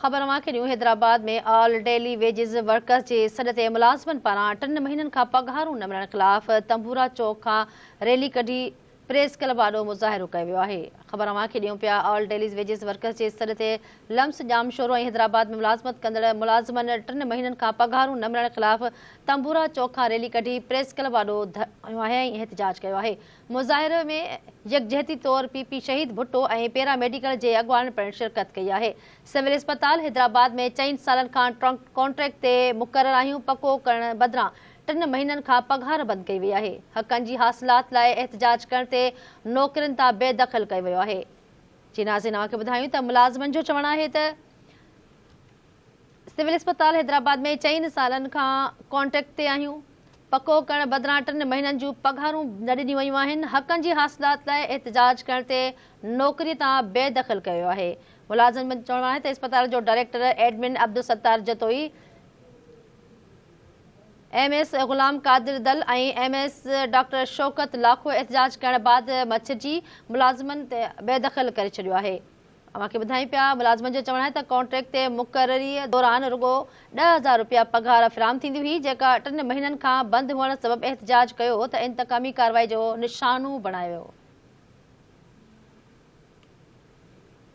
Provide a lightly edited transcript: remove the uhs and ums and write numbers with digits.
ख़बर हैदराबाद में all daily wages workers के सॾ ते मुलाज़िमनि पारां 3 महीननि खां पघारूं न मिलण ख़िलाफ़ तंबूरा चौक खां रैली कढी प्रेस क्लब आॾो मुज़ाहिरो कयो वियो आहे। ख़बर ॾियूं पिया ऑल डेली वेजिस वर्कर्स के सॾ ते लम्स जाम शोरो हैदराबाद में मुलाज़मत कंदड़ मुलाज़िमनि 3 महीननि खां पघारूं न मिलण ख़िलाफ़ तंबूरा चौक खां रैली कढी प्रेस क्लब आॾो एहतजाज कयो आहे। मुज़ाहिरे में यकजहती तौर पीपी शहीद भुट्टो ऐं पैरामेडिकल जे अॻवान पिणु शिरकत कई आहे। सिविल अस्पताल हैदराबाद में 4 सालनि खां कॉन्ट्रैक्ट ते मुक़रर आहियूं, पको करण बदिरां 3 महीननि खां पघार बंदि कई वई आहे। हक़नि जी हासिलात लाइ एहतजाज करण ते नौकरियुनि तां बेदख़ल कयो वियो आहे। जी नाज़रीन, तव्हांखे ॿुधायूं त मुलाज़िमनि जो चवणु आहे त सिविल अस्पताल हैदराबाद में 4 सालनि खां कॉन्ट्रैक्ट ते आहियूं, पको करण बदिरां 3 महीननि जूं पघारूं न ॾिनियूं वयूं आहिनि। हक़नि जी हासिलात लाइ एहतजाज करण ते नौकरीअ तां बेदख़ल कयो वियो आहे। मुलाज़िमनि जो चवणु आहे त अस्पताल जो director admin Abdul Sattar Jatoi, MS Ghulam Qadir दल ऐं MS डॉक्टर शौकत लाखो एहतजाज करण बाद मछिजी मुलाज़िमनि ते बेदख़ल करे छॾियो आहे। तव्हांखे ॿुधायूं पिया, मुलाज़िमनि जो चवणु आहे त कॉन्ट्रैक्ट ते मुक़ररीअ दौरान रुॻो 10,000 रुपया पघार फ़राहम थींदी हुई, जेका 3 महीननि खां बंदि हुअण सबबि एहतजाज कयो त इंतकामी कार्रवाई जो निशानो बणायो वियो।